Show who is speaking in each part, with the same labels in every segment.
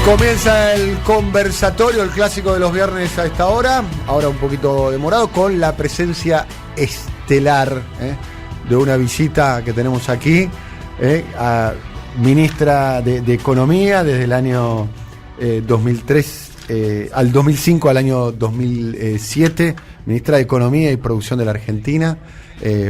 Speaker 1: Comienza el conversatorio, el clásico de los viernes a esta hora, ahora un poquito demorado, con la presencia estelar de una visita que tenemos aquí, a ministra de Economía desde el año 2003 al 2005 al año 2007, ministra de Economía y Producción de la Argentina,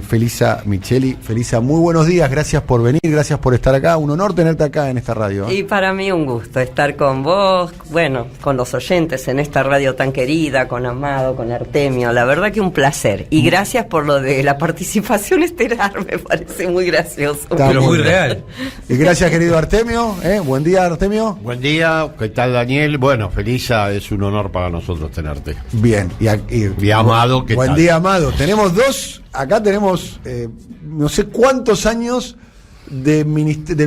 Speaker 1: Felisa Micheli. Felisa, muy buenos días, gracias por venir, gracias por estar acá, un honor tenerte acá en esta radio.
Speaker 2: Y para mí un gusto estar con vos, bueno, con los oyentes en esta radio tan querida, con Amado, con Artemio, la verdad que un placer. Y gracias por lo de la participación estelar, me parece muy gracioso.
Speaker 3: Pero muy real.
Speaker 1: Y gracias, querido Artemio, buen día, Artemio.
Speaker 3: Buen día, ¿qué tal, Daniel? Bueno, Felisa, es un honor para nosotros tenerte.
Speaker 1: Bien,
Speaker 3: y Amado, ¿qué
Speaker 1: buen
Speaker 3: tal?
Speaker 1: día, Amado. Tenemos dos, acá tenemos no sé cuántos años del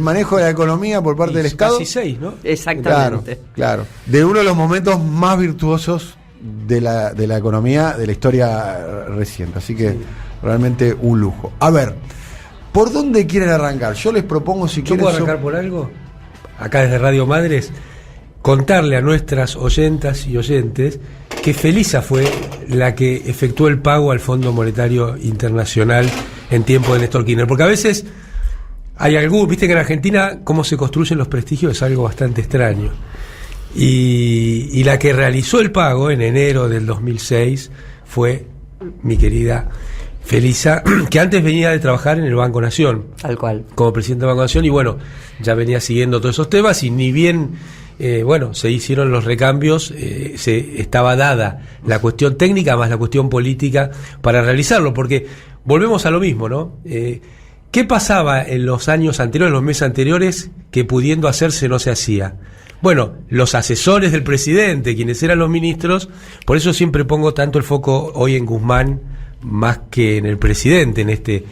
Speaker 1: manejo de la economía por parte del Estado.
Speaker 4: Casi 6, ¿no?
Speaker 2: Exactamente.
Speaker 1: Claro. De uno de los momentos más virtuosos de la economía de la historia reciente. Así que realmente un lujo. A ver, ¿por dónde quieren arrancar? Yo les propongo, si quieren...
Speaker 4: ¿Yo puedo arrancar por algo? Acá desde Radio Madres, contarle a nuestras oyentas y oyentes que Felisa fue la que efectuó el pago al Fondo Monetario Internacional en tiempo de Néstor Kirchner. Porque a veces hay algo, viste que en Argentina cómo se construyen los prestigios es algo bastante extraño. Y la que realizó el pago en enero del 2006 fue mi querida Felisa, que antes venía de trabajar en el Banco Nación.
Speaker 2: Tal cual. Como
Speaker 4: presidente del Banco Nación, y bueno, ya venía siguiendo todos esos temas, y ni bien... se hicieron los recambios, estaba dada la cuestión técnica más la cuestión política para realizarlo, porque volvemos a lo mismo, ¿no? ¿Qué pasaba en los años anteriores, en los meses anteriores, que pudiendo hacerse no se hacía? Bueno, los asesores del presidente, quienes eran los ministros, por eso siempre pongo tanto el foco hoy en Guzmán más que en el presidente, en este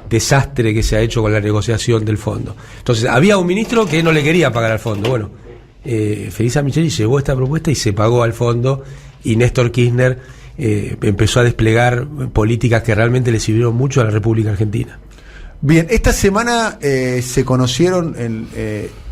Speaker 4: desastre que se ha hecho con la negociación del fondo. Entonces, había un ministro que no le quería pagar al fondo, bueno, Felisa Micheli llevó esta propuesta y se pagó al fondo, y Néstor Kirchner empezó a desplegar políticas que realmente le sirvieron mucho a la República Argentina.
Speaker 1: Bien, esta semana se conocieron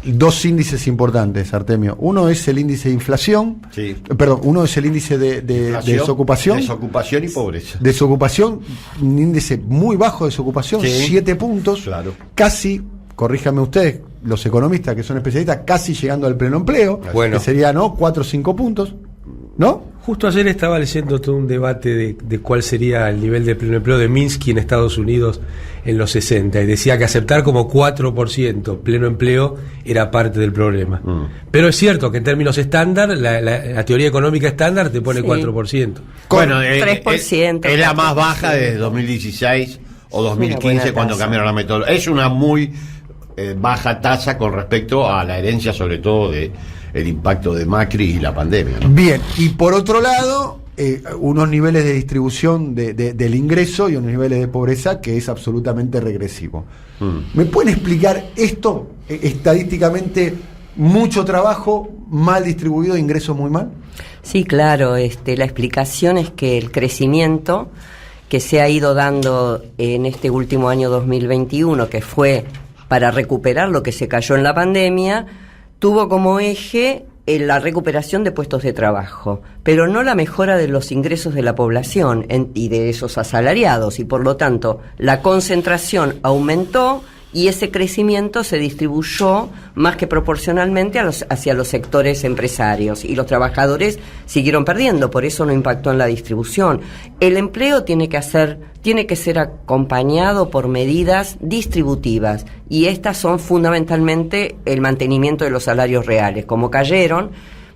Speaker 1: dos índices importantes, Artemio. Uno es el índice de inflación,
Speaker 3: sí.
Speaker 1: Uno es el índice de desocupación.
Speaker 3: Desocupación y pobreza.
Speaker 1: Desocupación, un índice muy bajo de desocupación,
Speaker 3: sí.
Speaker 1: 7 puntos,
Speaker 3: claro.
Speaker 1: Casi, corríjame usted, los economistas que son especialistas, casi llegando al pleno empleo,
Speaker 4: bueno.
Speaker 1: Que sería, ¿no?, 4 o 5 puntos, ¿no?
Speaker 4: Justo ayer estaba leyendo todo un debate de cuál sería el nivel de pleno empleo de Minsky en Estados Unidos en los 60, y decía que aceptar como 4% pleno empleo era parte del problema. Pero es cierto que en términos estándar, la teoría económica estándar te pone 4%.
Speaker 3: Bueno,
Speaker 2: 3%.
Speaker 3: Es la más baja desde 2016 o 2015 cuando cambiaron la metodología. Es una muy baja tasa con respecto a la herencia, sobre todo de el impacto de Macri y la pandemia, ¿no?
Speaker 1: Bien, y por otro lado, unos niveles de distribución del ingreso y unos niveles de pobreza que es absolutamente regresivo. ¿Me pueden explicar esto estadísticamente? Mucho trabajo, mal distribuido, ingresos muy mal.
Speaker 2: Sí, claro, la explicación es que el crecimiento que se ha ido dando en este último año 2021, que fue para recuperar lo que se cayó en la pandemia, tuvo como eje la recuperación de puestos de trabajo, pero no la mejora de los ingresos de la población y de esos asalariados, y por lo tanto la concentración aumentó y ese crecimiento se distribuyó más que proporcionalmente hacia los sectores empresarios, y los trabajadores siguieron perdiendo, por eso no impactó en la distribución. El empleo tiene que ser acompañado por medidas distributivas, y estas son fundamentalmente el mantenimiento de los salarios reales. Como cayeron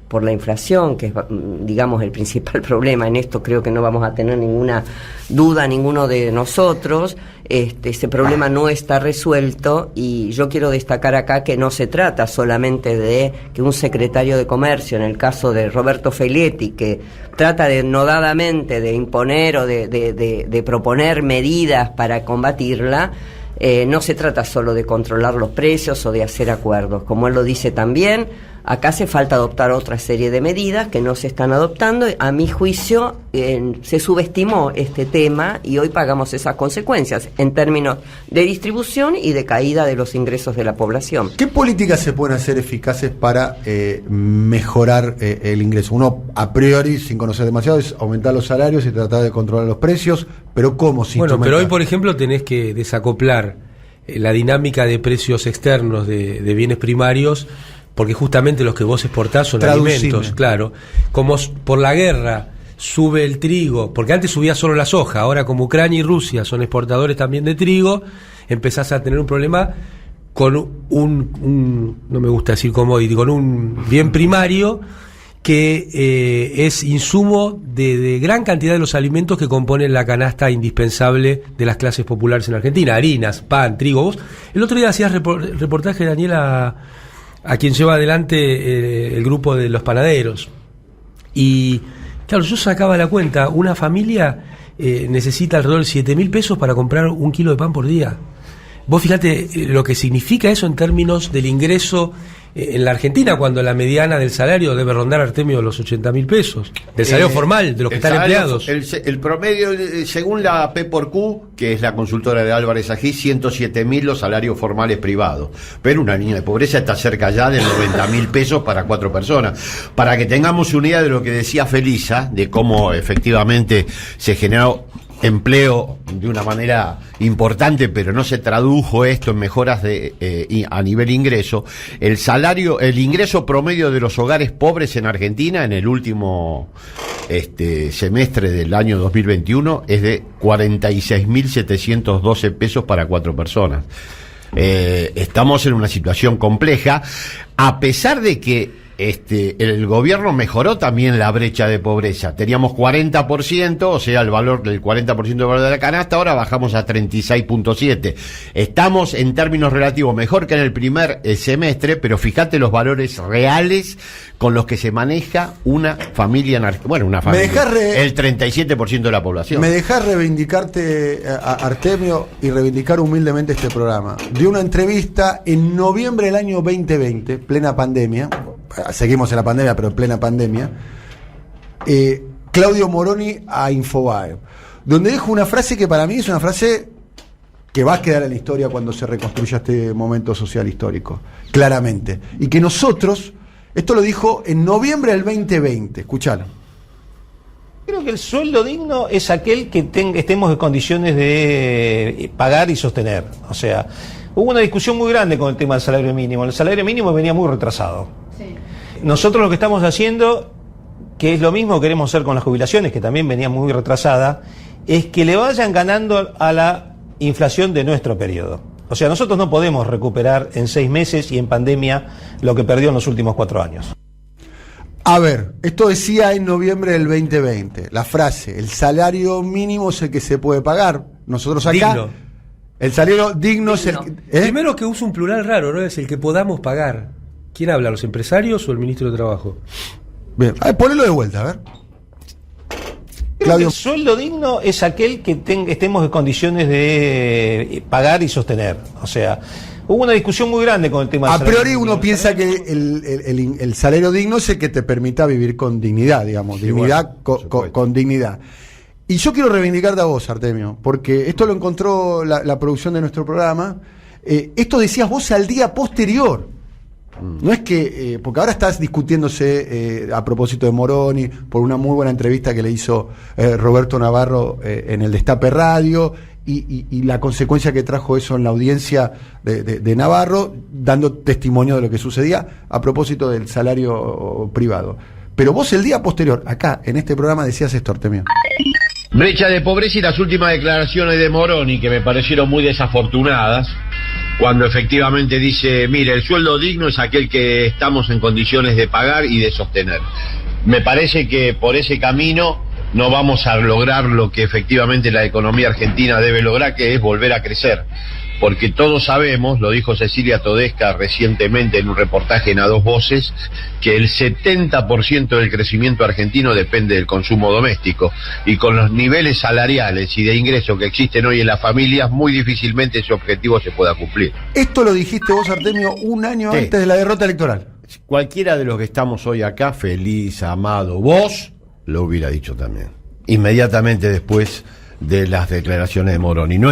Speaker 2: por la inflación, que es, digamos, el principal problema en esto, creo que no vamos a tener ninguna duda ninguno de nosotros, ese problema no está resuelto, y yo quiero destacar acá que no se trata solamente de que un secretario de Comercio, en el caso de Roberto Feletti, que trata denodadamente de imponer o de proponer medidas para combatirla, no se trata solo de controlar los precios o de hacer acuerdos. Como él lo dice también, Acá hace falta adoptar otra serie de medidas que no se están adoptando. A mi juicio, se subestimó este tema y hoy pagamos esas consecuencias en términos de distribución y de caída de los ingresos de la población.
Speaker 1: ¿Qué políticas se pueden hacer eficaces para mejorar el ingreso? Uno, a priori, sin conocer demasiado, es aumentar los salarios y tratar de controlar los precios, pero ¿cómo?
Speaker 4: Bueno, pero hoy, por ejemplo, tenés que desacoplar la dinámica de precios externos de bienes primarios, porque justamente los que vos exportás son alimentos, claro. Como por la guerra sube el trigo, porque antes subía solo la soja, ahora como Ucrania y Rusia son exportadores también de trigo, empezás a tener un problema con no me gusta decir commodity, con un bien primario que es insumo de gran cantidad de los alimentos que componen la canasta indispensable de las clases populares en Argentina: harinas, pan, trigo. Vos el otro día hacías reportaje, Daniela, a quien lleva adelante el grupo de los panaderos, y claro, yo sacaba la cuenta, una familia necesita alrededor de 7.000 pesos para comprar 1 kilo de pan por día. Vos fíjate lo que significa eso en términos del ingreso en la Argentina, cuando la mediana del salario debe rondar, Artemio, los 80.000 pesos, del salario formal, de los que están empleados.
Speaker 3: El promedio, según la P por Q, que es la consultora de Álvarez Ají, 107.000 los salarios formales privados. Pero una línea de pobreza está cerca ya de 90.000 pesos para 4 personas. Para que tengamos una idea de lo que decía Felisa, de cómo efectivamente se generó empleo de una manera importante, pero no se tradujo esto en mejoras a nivel ingreso. El ingreso promedio de los hogares pobres en Argentina en el último semestre del año 2021 es de 46.712 pesos para 4 personas. Estamos en una situación compleja, a pesar de que el gobierno mejoró también la brecha de pobreza. Teníamos 40%, o sea, el valor del 40% del valor de la canasta, ahora bajamos a 36.7. Estamos en términos relativos mejor que en el primer semestre, pero fíjate los valores reales con los que se maneja una familia una familia, el 37% de la población.
Speaker 1: ¿Me dejás reivindicarte, Artemio, y reivindicar humildemente este programa? De una entrevista en noviembre del año 2020, plena pandemia. Seguimos en la pandemia, pero en plena pandemia, Claudio Moroni a Infobae, donde dijo una frase que para mí es una frase que va a quedar en la historia cuando se reconstruya este momento social histórico, claramente, y que nosotros, esto lo dijo en noviembre del 2020, escuchalo.
Speaker 5: Creo que el sueldo digno es aquel que estemos en condiciones de pagar y sostener. O sea, hubo una discusión muy grande con el tema del salario mínimo. El salario mínimo venía muy retrasado. Sí. Nosotros lo que estamos haciendo, que es lo mismo que queremos hacer con las jubilaciones, que también venía muy retrasada, es que le vayan ganando a la inflación de nuestro periodo. O sea, nosotros no podemos recuperar en 6 meses y en pandemia lo que perdió en los últimos 4 años.
Speaker 1: A ver, esto decía en noviembre del 2020, la frase: el salario mínimo es el que se puede pagar. Nosotros acá... Digno. El salario digno es el...
Speaker 4: Primero, que usa un plural raro, ¿no? Es el que podamos pagar. ¿Quién habla, los empresarios o el ministro de Trabajo?
Speaker 1: Bien, a ver, ponelo de vuelta, a ver.
Speaker 5: Claudio. El sueldo digno es aquel que estemos en condiciones de pagar y sostener. O sea, hubo una discusión muy grande con el tema del
Speaker 1: salario. A priori uno piensa que el salario digno es el que te permita vivir con dignidad, digamos, sí, dignidad con dignidad. Y yo quiero reivindicarte a vos, Artemio, porque esto lo encontró la producción de nuestro programa. Esto decías vos al día posterior. No es que, porque ahora estás discutiéndose a propósito de Moroni, por una muy buena entrevista que le hizo Roberto Navarro en el Destape Radio, y la consecuencia que trajo eso en la audiencia de Navarro, dando testimonio de lo que sucedía a propósito del salario privado. Pero vos el día posterior, acá, en este programa, decías esto, Artemio.
Speaker 3: Brecha de pobreza y las últimas declaraciones de Moroni, que me parecieron muy desafortunadas, cuando efectivamente dice: mire, el sueldo digno es aquel que estamos en condiciones de pagar y de sostener. Me parece que por ese camino no vamos a lograr lo que efectivamente la economía argentina debe lograr, que es volver a crecer. Porque todos sabemos, lo dijo Cecilia Todesca recientemente en un reportaje en A Dos Voces, que el 70% del crecimiento argentino depende del consumo doméstico, y con los niveles salariales y de ingresos que existen hoy en las familias, muy difícilmente ese objetivo se pueda cumplir.
Speaker 1: Esto lo dijiste vos, Artemio, un año antes de la derrota electoral.
Speaker 3: cualquiera de los que estamos hoy acá, Feliz, Amado, vos, lo hubiera dicho también. Inmediatamente después de las declaraciones de Moroni. No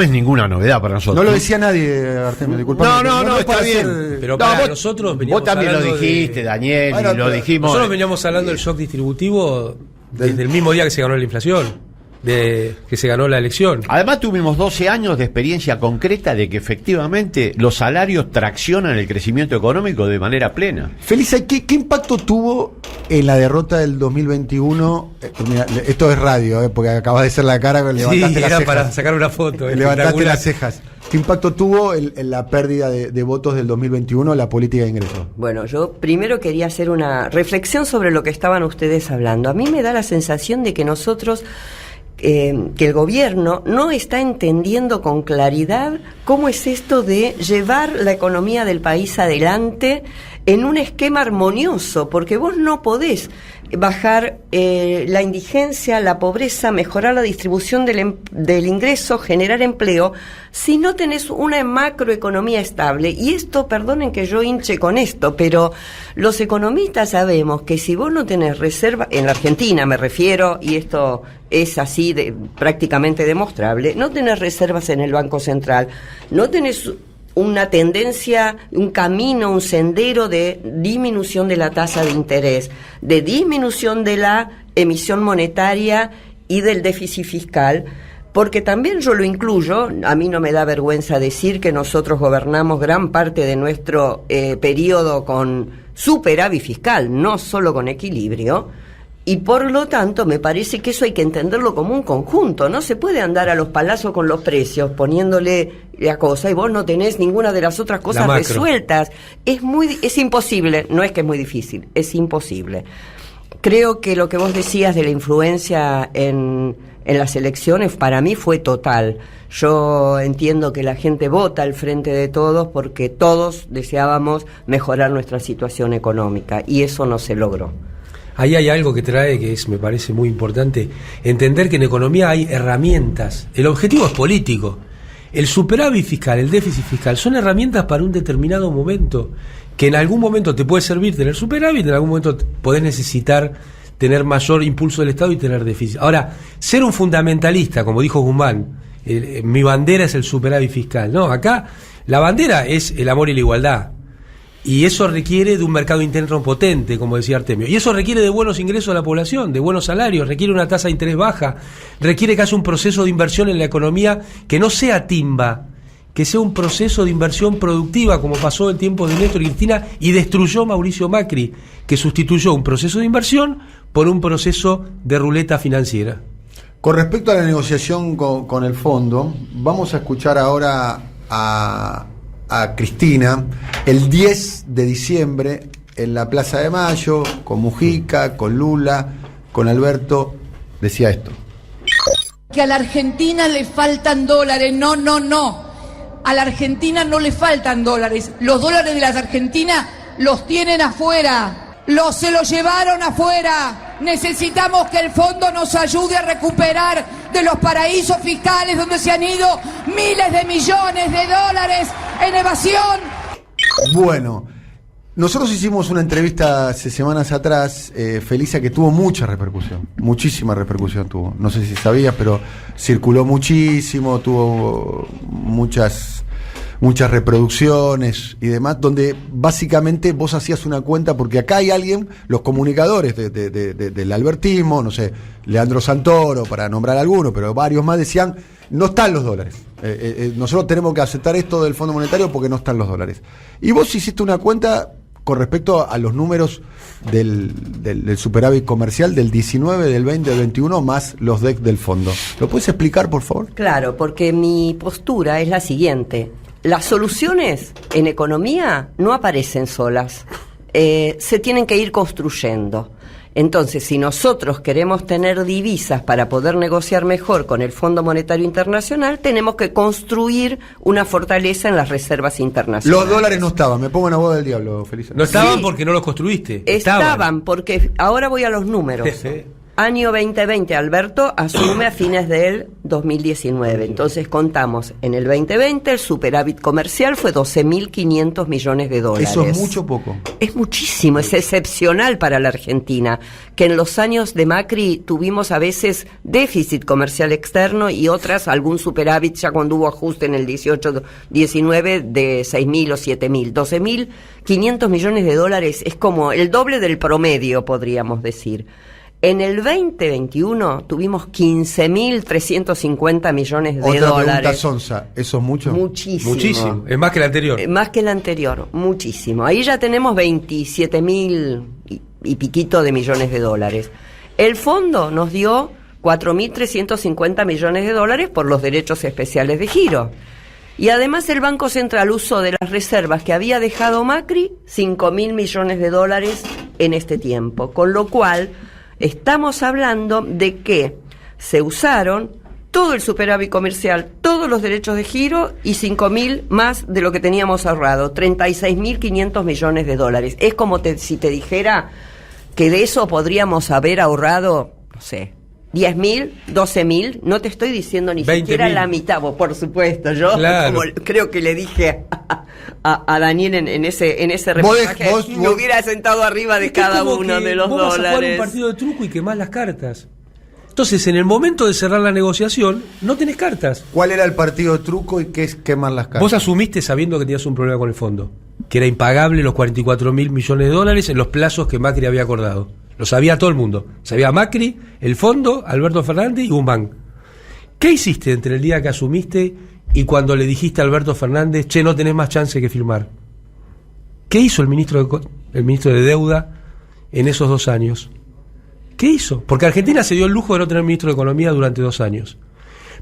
Speaker 3: es ninguna novedad para nosotros.
Speaker 1: No lo decía nadie, Artemio, disculpame.
Speaker 3: No, está bien.
Speaker 4: Pero
Speaker 3: nosotros vos también lo dijiste, Daniel,
Speaker 1: bueno,
Speaker 3: y lo dijimos.
Speaker 4: Nosotros veníamos hablando del shock distributivo desde el mismo día que se ganó la inflación, de que se ganó la elección.
Speaker 3: Además tuvimos 12 años de experiencia concreta de que efectivamente los salarios traccionan el crecimiento económico de manera plena.
Speaker 1: Felisa, ¿qué impacto tuvo en la derrota del 2021? Mira, esto es radio, porque acabas de hacer la cara, levantaste las cejas.
Speaker 4: Para sacar una foto.
Speaker 1: Levantaste las cejas. ¿Qué impacto tuvo en la pérdida de votos del 2021 la política de ingresos?
Speaker 2: Bueno, yo primero quería hacer una reflexión sobre lo que estaban ustedes hablando. A mí me da la sensación de que nosotros... que el gobierno no está entendiendo con claridad cómo es esto de llevar la economía del país adelante en un esquema armonioso, porque vos no podés bajar la indigencia, la pobreza, mejorar la distribución del ingreso, generar empleo, si no tenés una macroeconomía estable. Y esto, perdonen que yo hinche con esto, pero los economistas sabemos que si vos no tenés reserva, en la Argentina me refiero, y esto es así prácticamente demostrable, no tenés reservas en el Banco Central, no tenés una tendencia, un camino, un sendero de disminución de la tasa de interés, de disminución de la emisión monetaria y del déficit fiscal, porque también yo lo incluyo, a mí no me da vergüenza decir que nosotros gobernamos gran parte de nuestro periodo con superávit fiscal, no solo con equilibrio. Y por lo tanto me parece que eso hay que entenderlo como un conjunto. No se puede andar a los palazos con los precios poniéndole la cosa y vos no tenés ninguna de las otras cosas resueltas. Es imposible, no es que es muy difícil, es imposible. Creo que lo que vos decías de la influencia en las elecciones para mí fue total. Yo entiendo que la gente vota al frente de todos porque todos deseábamos mejorar nuestra situación económica y eso no se logró.
Speaker 4: Ahí hay algo que trae que me parece muy importante, entender que en economía hay herramientas. El objetivo es político. El superávit fiscal, el déficit fiscal, son herramientas para un determinado momento, que en algún momento te puede servir tener superávit, en algún momento podés necesitar tener mayor impulso del Estado y tener déficit. Ahora, ser un fundamentalista, como dijo Guzmán, mi bandera es el superávit fiscal. No, acá la bandera es el amor y la igualdad. Y eso requiere de un mercado interno potente, como decía Artemio. Y eso requiere de buenos ingresos a la población, de buenos salarios, requiere una tasa de interés baja, requiere que haya un proceso de inversión en la economía que no sea timba, que sea un proceso de inversión productiva, como pasó en tiempos de Néstor y Cristina, y destruyó Mauricio Macri, que sustituyó un proceso de inversión por un proceso de ruleta financiera.
Speaker 1: Con respecto a la negociación con el fondo, vamos a escuchar ahora a Cristina el 10 de diciembre en la Plaza de Mayo, con Mujica, con Lula, con Alberto, decía esto.
Speaker 6: Que a la Argentina le faltan dólares, no. A la Argentina no le faltan dólares. Los dólares de la Argentina los tienen afuera. Se los llevaron afuera. Necesitamos que el fondo nos ayude a recuperar de los paraísos fiscales donde se han ido miles de millones de dólares en evasión.
Speaker 1: Bueno, nosotros hicimos una entrevista hace semanas atrás, Felisa, que tuvo mucha repercusión, muchísima repercusión tuvo. No sé si sabías, pero circuló muchísimo, tuvo muchas reproducciones y demás, donde básicamente vos hacías una cuenta, porque acá hay alguien, los comunicadores del albertismo, no sé, Leandro Santoro, para nombrar alguno, pero varios más decían, no están los dólares. Nosotros tenemos que aceptar esto del Fondo Monetario porque no están los dólares. Y vos hiciste una cuenta con respecto a los números del superávit comercial del 19, del 20, del 21, más los DEC del fondo. ¿Lo puedes explicar, por favor?
Speaker 2: Claro, porque mi postura es la siguiente. Las soluciones en economía no aparecen solas, se tienen que ir construyendo. Entonces, si nosotros queremos tener divisas para poder negociar mejor con el Fondo Monetario Internacional, tenemos que construir una fortaleza en las reservas internacionales.
Speaker 1: Los dólares no estaban, me pongo en abogado del diablo, Felisa.
Speaker 4: No estaban porque no los construiste.
Speaker 2: Estaban porque ahora voy a los números. Año 2020, Alberto asume a fines del 2019. Entonces contamos, en el 2020 el superávit comercial fue 12.500 millones de dólares.
Speaker 1: ¿Eso es mucho o poco?
Speaker 2: Es muchísimo, es excepcional para la Argentina, que en los años de Macri tuvimos a veces déficit comercial externo y otras algún superávit ya cuando hubo ajuste en el 18-19 de 6.000 o 7.000. 12.500 millones de dólares es como el doble del promedio, podríamos decir. En el 2021 tuvimos 15.350 millones de
Speaker 1: Otra
Speaker 2: dólares.
Speaker 1: pregunta, Sonsa, ¿eso es mucho?
Speaker 4: Muchísimo. Es más que el anterior.
Speaker 2: Más que el anterior, muchísimo. Ahí ya tenemos 27.000 y piquito de millones de dólares. El fondo nos dio 4.350 millones de dólares por los derechos especiales de giro. Y además el Banco Central usó de las reservas que había dejado Macri 5.000 millones de dólares en este tiempo. Con lo cual estamos hablando de que se usaron todo el superávit comercial, todos los derechos de giro y 5.000 más de lo que teníamos ahorrado, 36.500 millones de dólares. Es como si te dijera que de eso podríamos haber ahorrado, no sé, 10.000, 12.000, no te estoy diciendo ni siquiera la mitad, por supuesto, yo como creo que le dije a Daniel en ese reportaje, me hubiera sentado arriba de cada uno de los dólares. Vas a jugar
Speaker 4: un partido de truco y quemás las cartas. Entonces, en el momento de cerrar la negociación, no tenés cartas.
Speaker 1: ¿Cuál era el partido de truco y qué es quemar las cartas?
Speaker 4: Vos asumiste sabiendo que tenías un problema con el fondo, que era impagable los 44.000 millones de dólares en los plazos que Macri había acordado. Lo sabía todo el mundo. Sabía Macri, el fondo, Alberto Fernández y Guzmán. ¿Qué hiciste entre el día que asumiste y cuando le dijiste a Alberto Fernández, che, no tenés más chance que firmar? ¿Qué hizo el ministro de Deuda en esos 2 años? ¿Qué hizo? Porque Argentina se dio el lujo de no tener ministro de Economía durante 2 años.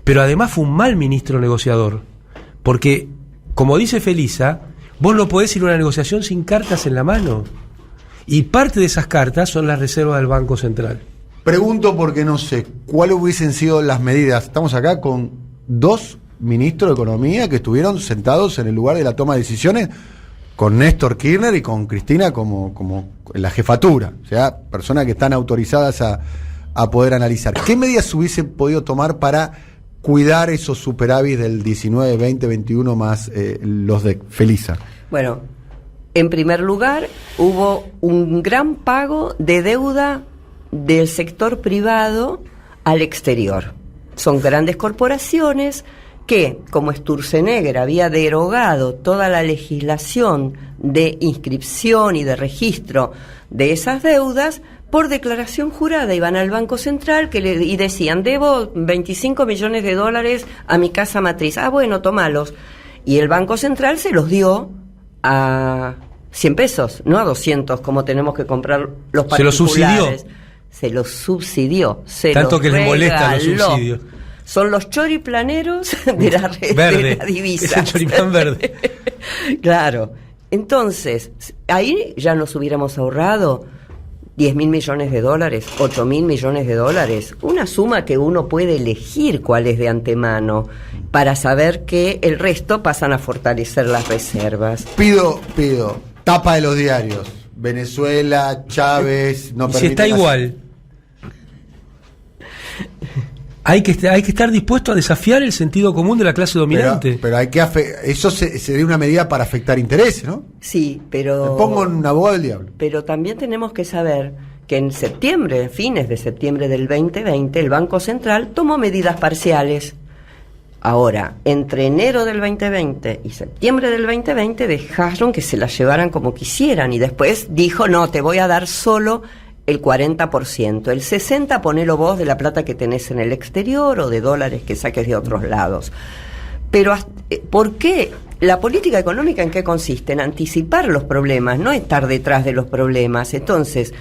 Speaker 4: Pero además fue un mal ministro negociador. Porque, como dice Felisa, vos no podés ir a una negociación sin cartas en la mano. Y parte de esas cartas son las reservas del Banco Central.
Speaker 1: Pregunto porque no sé, ¿cuáles hubiesen sido las medidas? Estamos acá con 2 ministros de Economía que estuvieron sentados en el lugar de la toma de decisiones, con Néstor Kirchner y con Cristina como en la jefatura, o sea, personas que están autorizadas a poder analizar. ¿Qué medidas hubiesen podido tomar para cuidar esos superávits del 19, 20, 21 más los de Felisa?
Speaker 2: Bueno, en primer lugar, hubo un gran pago de deuda del sector privado al exterior. Son grandes corporaciones que, como Sturzenegger había derogado toda la legislación de inscripción y de registro de esas deudas, por declaración jurada iban al Banco Central y decían, debo 25 millones de dólares a mi casa matriz. Ah, bueno, tómalos. Y el Banco Central se los dio a 100 pesos, no a 200, como tenemos que comprar los particulares. Se los subsidió.
Speaker 4: Tanto que les molesta los subsidios.
Speaker 2: Son los choriplaneros de la divisa.
Speaker 4: Es el choripán verde.
Speaker 2: Claro. Entonces, ahí ya nos hubiéramos ahorrado 10.000 millones de dólares, 8.000 millones de dólares. Una suma que uno puede elegir cuál es de antemano para saber que el resto pasan a fortalecer las reservas.
Speaker 1: Pido, tapa de los diarios. Venezuela, Chávez, no permite.
Speaker 4: Si está igual. Hay que estar dispuesto a desafiar el sentido común de la clase dominante.
Speaker 1: Pero hay que eso sería una medida para afectar intereses, ¿no?
Speaker 2: Sí, pero...
Speaker 1: Me pongo en abogado del diablo.
Speaker 2: Pero también tenemos que saber que en septiembre, fines de septiembre del 2020, el Banco Central tomó medidas parciales. Ahora, entre enero del 2020 y septiembre del 2020 dejaron que se las llevaran como quisieran y después dijo, no, te voy a dar solo el 40%, el 60% ponelo vos de la plata que tenés en el exterior o de dólares que saques de otros lados. Pero, ¿por qué? La política económica, ¿en qué consiste? En anticipar los problemas, no estar detrás de los problemas. Entonces,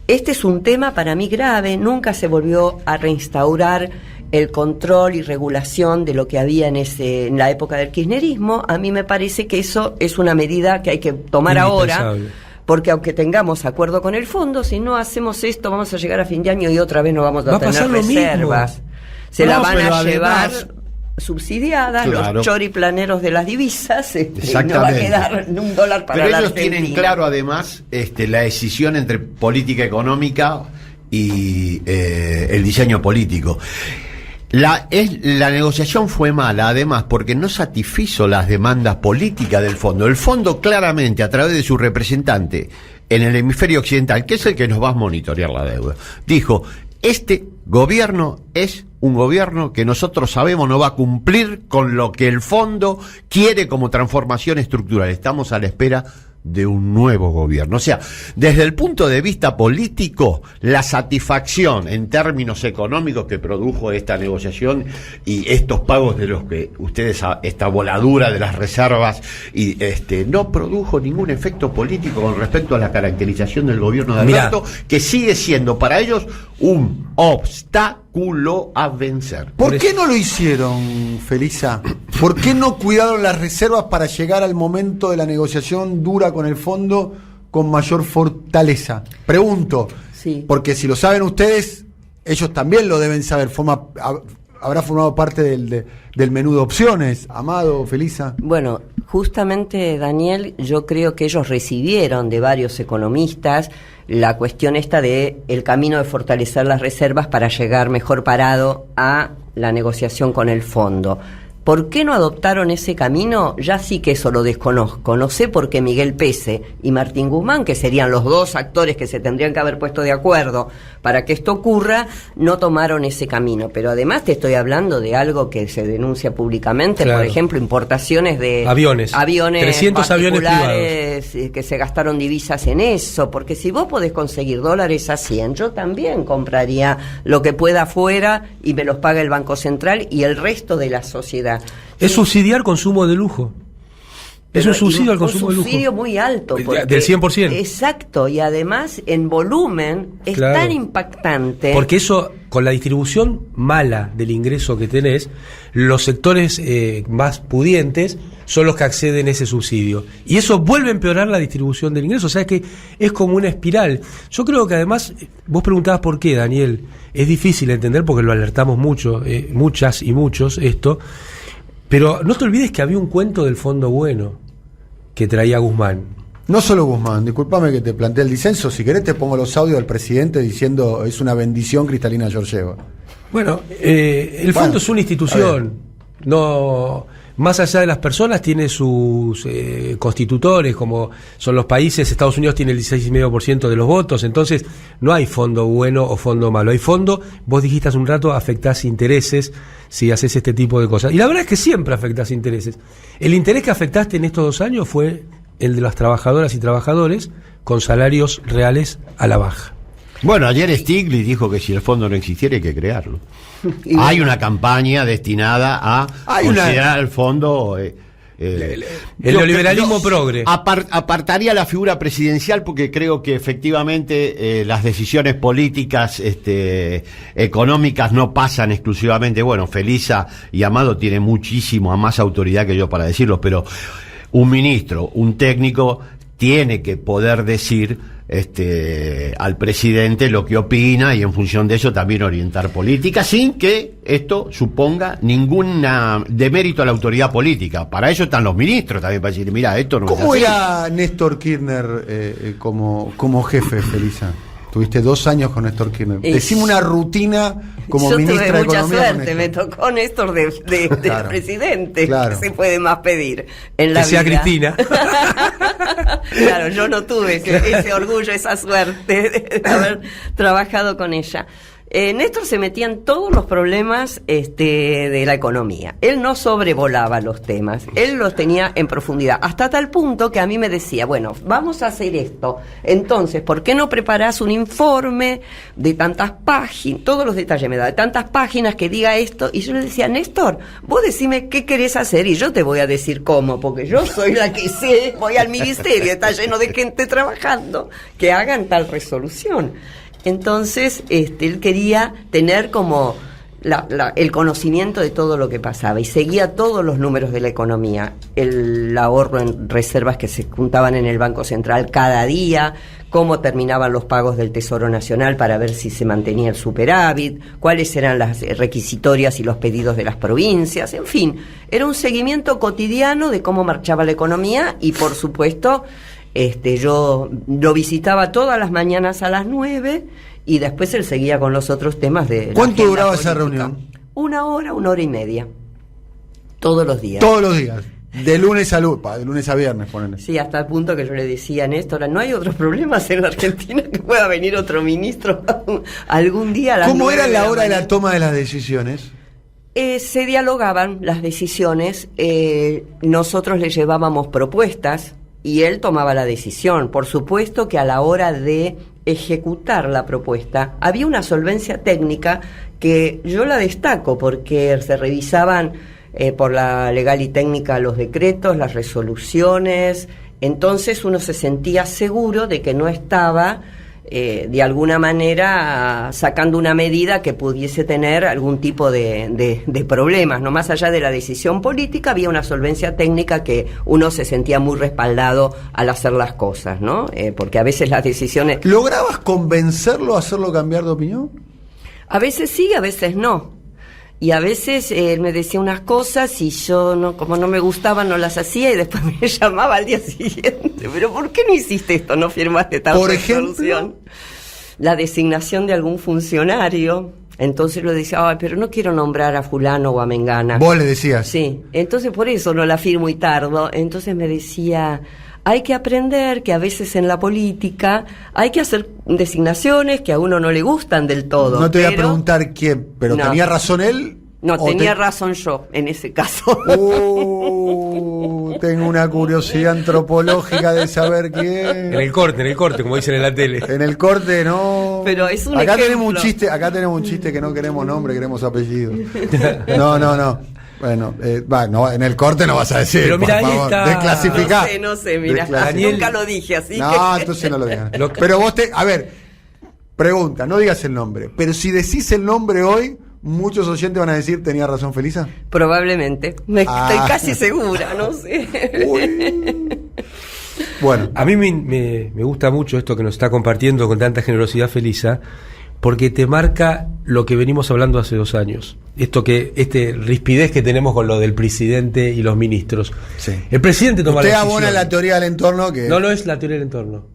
Speaker 2: este es un tema para mí grave, nunca se volvió a reinstaurar el control y regulación de lo que había en la época del kirchnerismo. A mí me parece que eso es una medida que hay que tomar ahora. Porque aunque tengamos acuerdo con el fondo, si no hacemos esto, vamos a llegar a fin de año y otra vez no vamos a tener reservas. Se la van a llevar subsidiadas, claro, los choriplaneros de las divisas, y no va a quedar un dólar para la Argentina.
Speaker 3: Pero ellos tienen claro, además, la decisión entre política económica y el diseño político. La negociación fue mala, además, porque no satisfizo las demandas políticas del fondo. El fondo claramente, a través de su representante en el hemisferio occidental, que es el que nos va a monitorear la deuda, dijo: este gobierno es un gobierno que nosotros sabemos no va a cumplir con lo que el fondo quiere como transformación estructural. Estamos a la espera de un nuevo gobierno. O sea, desde el punto de vista político, la satisfacción en términos económicos que produjo esta negociación y estos pagos de los que ustedes, esta voladura de las reservas, y no produjo ningún efecto político con respecto a la caracterización del gobierno de Alberto, que sigue siendo para ellos un obstáculo a vencer.
Speaker 1: ¿Por qué no lo hicieron, Felisa? ¿Por qué no cuidaron las reservas para llegar al momento de la negociación dura con el fondo con mayor fortaleza? Pregunto,
Speaker 2: sí.
Speaker 1: Porque si lo saben ustedes, ellos también lo deben saber. Habrá formado parte del menú de opciones, Amado, Felisa.
Speaker 2: Bueno, justamente, Daniel, yo creo que ellos recibieron de varios economistas la cuestión esta de el camino de fortalecer las reservas para llegar mejor parado a la negociación con el fondo. ¿Por qué no adoptaron ese camino? Ya sí que eso lo desconozco. No sé por qué Miguel Pese y Martín Guzmán, que serían los dos actores que se tendrían que haber puesto de acuerdo para que esto ocurra, no tomaron ese camino. Pero además te estoy hablando de algo que se denuncia públicamente, claro. Por ejemplo, importaciones de
Speaker 4: aviones 300 aviones
Speaker 2: privados que se gastaron divisas en eso. Porque si vos podés conseguir dólares a 100, yo también compraría lo que pueda afuera y me los paga el Banco Central y el resto de la sociedad.
Speaker 4: Es subsidiar consumo de lujo. Es un subsidio al consumo de lujo.
Speaker 2: Un subsidio muy alto. Porque,
Speaker 4: del 100%.
Speaker 2: Exacto, y además en volumen es claro. Tan impactante.
Speaker 4: Porque eso, con la distribución mala del ingreso que tenés, los sectores más pudientes son los que acceden a ese subsidio. Y eso vuelve a empeorar la distribución del ingreso. O sea, es que es como una espiral. Yo creo que además, vos preguntabas por qué, Daniel. Es difícil entender porque lo alertamos mucho, muchas y muchos, esto. Pero no te olvides que había un cuento del Fondo Bueno que traía Guzmán.
Speaker 1: No solo Guzmán, discúlpame que te planteé el disenso. Si querés te pongo los audios del presidente diciendo es una bendición Cristalina Georgieva.
Speaker 4: Bueno, el fondo es una institución. No, más allá de las personas, tiene sus constitutores, como son los países. Estados Unidos tiene el 16,5% de los votos, entonces no hay fondo bueno o fondo malo. Hay fondo, vos dijiste hace un rato, afectás intereses si haces este tipo de cosas. Y la verdad es que siempre afectás intereses. El interés que afectaste en estos 2 años fue el de las trabajadoras y trabajadores con salarios reales a la baja.
Speaker 3: Bueno, ayer Stiglitz dijo que si el fondo no existiera hay que crearlo. Hay una campaña destinada a considerar el fondo...
Speaker 4: el neoliberalismo progre.
Speaker 3: Apartaría la figura presidencial porque creo que efectivamente las decisiones políticas económicas no pasan exclusivamente. Bueno, Felisa y Amado tienen muchísimo más autoridad que yo para decirlo, pero un ministro, un técnico tiene que poder decir al presidente lo que opina y en función de eso también orientar política sin que esto suponga ningún demérito a la autoridad política. Para eso están los ministros también, para decir, mira, esto no es así.
Speaker 1: ¿Cómo era Néstor Kirchner como jefe, Felisa? Tuviste 2 años con Néstor Kirchner. Decime una rutina como ministra de Economía.
Speaker 2: Yo tuve mucha suerte, me tocó Néstor de claro, presidente. Claro. ¿Qué se puede más pedir en la vida? Que sea
Speaker 4: Cristina.
Speaker 2: Claro, yo no tuve ese orgullo, esa suerte de haber trabajado con ella. Néstor se metía en todos los problemas de la economía. Él no sobrevolaba los temas, él los tenía en profundidad, hasta tal punto que a mí me decía, bueno, vamos a hacer esto, entonces, ¿por qué no preparás un informe de tantas páginas, todos los detalles me da, de tantas páginas que diga esto? Y yo le decía, Néstor, vos decime qué querés hacer y yo te voy a decir cómo, porque yo soy la que sé, voy al ministerio, está lleno de gente trabajando, que hagan tal resolución. Entonces, él quería tener como el conocimiento de todo lo que pasaba y seguía todos los números de la economía, el ahorro en reservas que se juntaban en el Banco Central cada día, cómo terminaban los pagos del Tesoro Nacional para ver si se mantenía el superávit, cuáles eran las requisitorias y los pedidos de las provincias, en fin, era un seguimiento cotidiano de cómo marchaba la economía y, por supuesto, yo lo visitaba todas las mañanas a las 9 Y después él seguía con los otros temas de...
Speaker 1: ¿Cuánto duraba esa reunión?
Speaker 2: 1 hora, 1 hora y media. Todos los días.
Speaker 1: Todos los días. De lunes a viernes, ponele.
Speaker 2: Sí, hasta el punto que yo le decía a Néstor, ¿no hay otros problemas en la Argentina que pueda venir otro ministro algún día a las
Speaker 1: ¿Cómo
Speaker 2: 9
Speaker 1: era la hora de
Speaker 2: mañana?
Speaker 1: la toma de las decisiones?
Speaker 2: Se dialogaban las decisiones, nosotros le llevábamos propuestas y él tomaba la decisión. Por supuesto que a la hora de ejecutar la propuesta había una solvencia técnica que yo la destaco porque se revisaban por la legal y técnica los decretos, las resoluciones, entonces uno se sentía seguro de que no estaba de alguna manera sacando una medida que pudiese tener algún tipo de problemas, no más allá de la decisión política, había una solvencia técnica que uno se sentía muy respaldado al hacer las cosas, ¿no? Porque a veces las decisiones...
Speaker 1: ¿Lograbas convencerlo a hacerlo cambiar de opinión?
Speaker 2: A veces sí, a veces no. Y a veces él me decía unas cosas y yo, no, como no me gustaban, no las hacía y después me llamaba al día siguiente. ¿Pero por qué no hiciste esto? ¿No firmaste tal resolución? La designación de algún funcionario. Entonces lo decía, pero no quiero nombrar a fulano o a mengana.
Speaker 1: ¿Vos le decías?
Speaker 2: Sí, entonces por eso no la firmo y tardo. Entonces me decía... Hay que aprender que a veces en la política hay que hacer designaciones que a uno no le gustan del todo.
Speaker 1: No te voy a preguntar quién, pero
Speaker 2: no.
Speaker 1: ¿tenía razón él?
Speaker 2: No, tenía razón yo en ese caso.
Speaker 1: Tengo una curiosidad antropológica de saber quién.
Speaker 4: En el corte, como dicen en la tele.
Speaker 1: En el corte no.
Speaker 2: Pero es un
Speaker 1: acá
Speaker 2: ejemplo.
Speaker 1: tenemos un chiste que no queremos nombre, queremos apellido. No. Bueno, no, en el corte no vas a decir.
Speaker 4: Pero mira,
Speaker 1: por
Speaker 4: ahí
Speaker 1: favor,
Speaker 4: está.
Speaker 1: desclasificá.
Speaker 2: No sé, mira,
Speaker 1: Daniel,
Speaker 2: nunca lo dije así.
Speaker 1: No, entonces no lo digas. Pero vos a ver, pregunta, no digas el nombre, pero si decís el nombre hoy, muchos oyentes van a decir, ¿tenía razón Felisa?
Speaker 2: Probablemente, estoy casi segura, no sé.
Speaker 1: Bueno.
Speaker 4: A mí me gusta mucho esto que nos está compartiendo con tanta generosidad Felisa, porque te marca lo que venimos hablando hace 2 años. Este rispidez que tenemos con lo del presidente y los ministros.
Speaker 1: Sí.
Speaker 4: El presidente toma
Speaker 1: Usted
Speaker 4: la decisión.
Speaker 1: abona la teoría del entorno que...
Speaker 4: No es la teoría del entorno.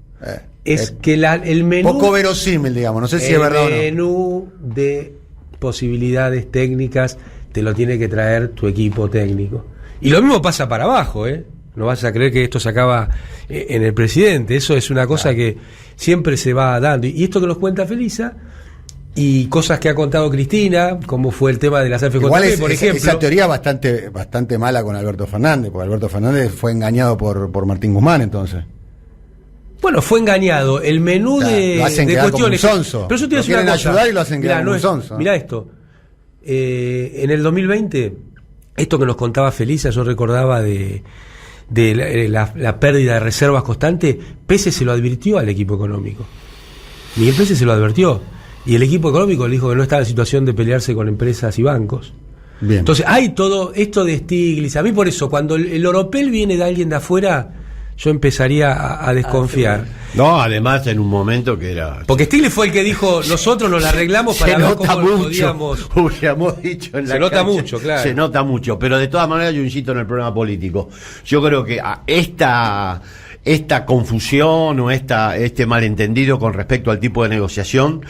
Speaker 4: Es que el menú...
Speaker 1: Poco verosímil, digamos. No sé si es verdad o no.
Speaker 4: El menú de posibilidades técnicas te lo tiene que traer tu equipo técnico. Y lo mismo pasa para abajo, ¿eh? No vas a creer que esto se acaba en el presidente. Eso es una cosa que siempre se va dando. Y esto que nos cuenta Felisa... Y cosas que ha contado Cristina, como fue el tema de las AFJP, por ejemplo.
Speaker 1: Esa teoría bastante mala con Alberto Fernández, porque Alberto Fernández fue engañado por Martín Guzmán, entonces.
Speaker 4: Bueno, fue engañado. El menú de cuestiones.
Speaker 1: Como un sonso.
Speaker 4: Pero eso te
Speaker 1: lo quieren
Speaker 4: cosa.
Speaker 1: Ayudar y lo hacen quedar como un sonso.
Speaker 4: Mirá esto. En el 2020, esto que nos contaba Felisa, yo recordaba de la pérdida de reservas constante. Pese se lo advirtió al equipo económico. Miguel Pese se lo advirtió. Y el equipo económico le dijo que no estaba en situación de pelearse con empresas y bancos.
Speaker 1: Bien.
Speaker 4: Entonces hay todo esto de Stiglitz. A mí por eso, cuando el oropel viene de alguien de afuera, yo empezaría a desconfiar.
Speaker 3: No, además en un momento que era...
Speaker 4: Porque Stiglitz fue el que dijo, nosotros nos la arreglamos para ver cómo podíamos...
Speaker 3: Hubiéramos dicho en la
Speaker 4: Se nota
Speaker 3: cancha.
Speaker 4: mucho, claro.
Speaker 3: Se nota mucho, pero de todas maneras yo insisto en el problema político. Yo creo que esta confusión o este malentendido con respecto al tipo de negociación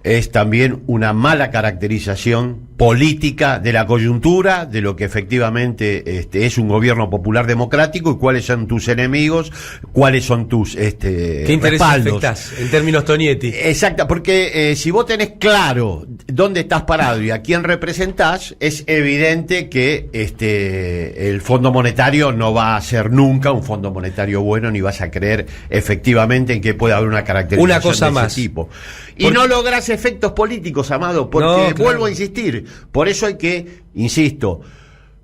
Speaker 3: es también una mala caracterización política de la coyuntura, de lo que efectivamente es un gobierno popular democrático y cuáles son tus enemigos, cuáles son tus
Speaker 4: ¿Qué intereses
Speaker 3: respaldos.
Speaker 4: afectás, en términos Tonietti?
Speaker 3: Exacto, porque si vos tenés claro dónde estás parado y a quién representás, es evidente que el Fondo Monetario no va a ser nunca un Fondo Monetario bueno, ni vas a creer efectivamente en que puede haber una caracterización
Speaker 4: Una cosa
Speaker 3: de ese
Speaker 4: más.
Speaker 3: tipo. Y no lográs efectos políticos, Amado, porque
Speaker 4: No, claro.
Speaker 3: vuelvo a insistir, por eso hay que, insisto,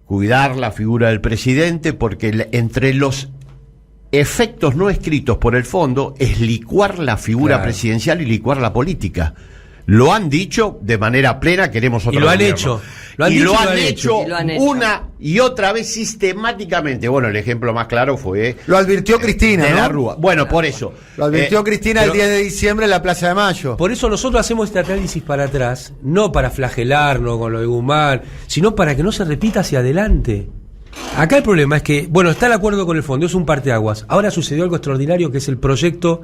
Speaker 3: cuidar la figura del presidente, porque entre los efectos no escritos por el fondo es licuar la figura
Speaker 4: Claro.
Speaker 3: presidencial y licuar la política. Lo han dicho de manera plena, queremos otro
Speaker 4: Y lo han
Speaker 3: gobierno.
Speaker 4: hecho.
Speaker 3: Lo han hecho
Speaker 2: Y lo han hecho.
Speaker 3: una y otra vez sistemáticamente. Bueno, el ejemplo más claro fue...
Speaker 1: Lo advirtió Cristina,
Speaker 3: de
Speaker 1: ¿no?
Speaker 3: la Rúa. Bueno, por eso.
Speaker 1: Lo advirtió Cristina el
Speaker 4: pero-
Speaker 1: 10 de diciembre en la Plaza de Mayo.
Speaker 4: Por eso nosotros hacemos este análisis para atrás, no para flagelarnos con lo de Guzmán, sino para que no se repita hacia adelante. Acá el problema es que, bueno, está el acuerdo con el fondo, es un parteaguas. Ahora sucedió algo extraordinario, que es el proyecto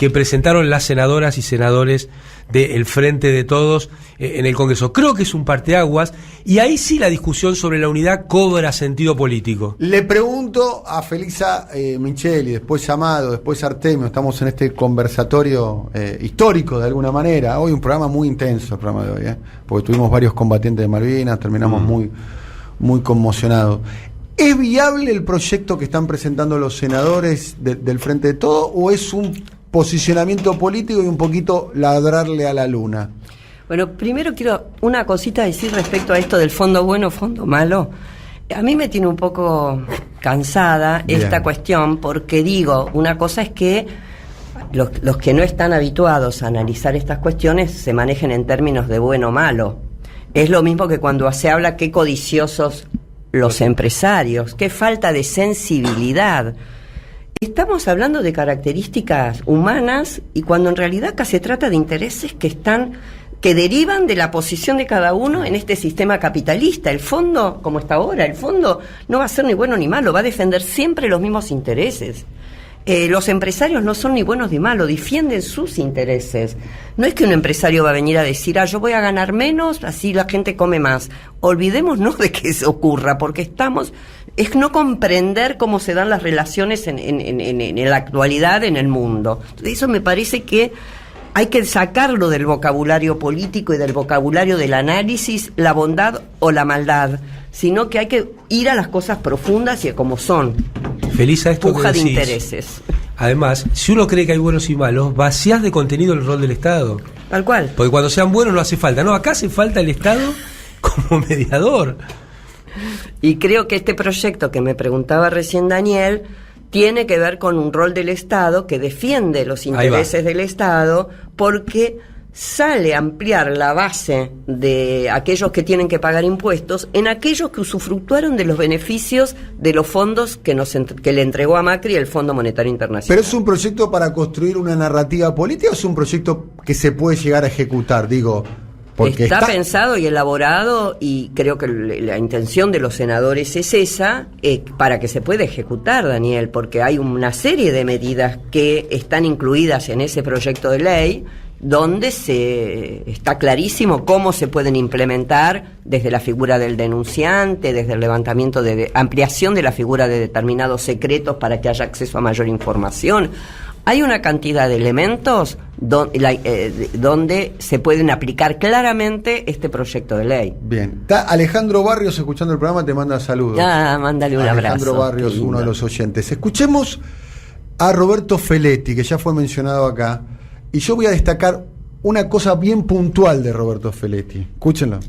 Speaker 4: que presentaron las senadoras y senadores del Frente de Todos en el Congreso. Creo que es un parteaguas, y ahí sí la discusión sobre la unidad cobra sentido político.
Speaker 1: Le pregunto a Felisa Micheli, después Amado, después Artemio, estamos en este conversatorio histórico de alguna manera. Hoy un programa muy intenso, el programa de hoy, porque tuvimos varios combatientes de Malvinas, terminamos muy conmocionados. ¿Es viable el proyecto que están presentando los senadores del Frente de Todos, o es un posicionamiento político y un poquito ladrarle a la luna?
Speaker 2: Bueno, primero quiero una cosita decir respecto a esto del fondo bueno, fondo malo. A mí me tiene un poco cansada esta cuestión, porque digo, una cosa es que los que no están habituados a analizar estas cuestiones se manejen en términos de bueno o malo. Es lo mismo que cuando se habla qué codiciosos los empresarios, qué falta de sensibilidad. Estamos hablando de características humanas, y cuando en realidad acá se trata de intereses que derivan de la posición de cada uno en este sistema capitalista. El fondo, como está ahora, el fondo no va a ser ni bueno ni malo, va a defender siempre los mismos intereses. Los empresarios no son ni buenos ni malos, defienden sus intereses. No es que un empresario va a venir a decir, yo voy a ganar menos, así la gente come más. Olvidémonos de que eso ocurra, porque es no comprender cómo se dan las relaciones en la actualidad en el mundo. Entonces, eso me parece que hay que sacarlo del vocabulario político y del vocabulario del análisis, la bondad o la maldad, sino que hay que ir a las cosas profundas y a cómo son.
Speaker 4: Feliz a esto
Speaker 2: puja
Speaker 4: que
Speaker 2: de
Speaker 4: decís.
Speaker 2: Intereses.
Speaker 4: Además, si uno cree que hay buenos y malos, vacías de contenido el rol del Estado.
Speaker 2: Tal cual.
Speaker 4: Porque cuando sean buenos no hace falta. No, acá hace falta el Estado como mediador.
Speaker 2: Y creo que este proyecto que me preguntaba recién Daniel tiene que ver con un rol del Estado que defiende los intereses del Estado, porque sale a ampliar la base de aquellos que tienen que pagar impuestos en aquellos que usufructuaron de los beneficios de los fondos que le entregó a Macri el Fondo Monetario Internacional.
Speaker 1: ¿Pero es un proyecto para construir una narrativa política o es un proyecto que se puede llegar a ejecutar? Digo, porque
Speaker 2: está pensado y elaborado, y creo que la intención de los senadores es esa, para que se pueda ejecutar, Daniel, porque hay una serie de medidas que están incluidas en ese proyecto de ley, donde está clarísimo cómo se pueden implementar desde la figura del denunciante, desde el levantamiento de ampliación de la figura de determinados secretos para que haya acceso a mayor información. Hay una cantidad de elementos donde se pueden aplicar claramente este proyecto de ley.
Speaker 1: Bien. Está Alejandro Barrios escuchando el programa, te manda saludos.
Speaker 2: Mándale un abrazo.
Speaker 1: Alejandro Barrios, uno de los oyentes. Escuchemos a Roberto Feletti, que ya fue mencionado acá, y yo voy a destacar una cosa bien puntual de Roberto Feletti. Escúchenlo.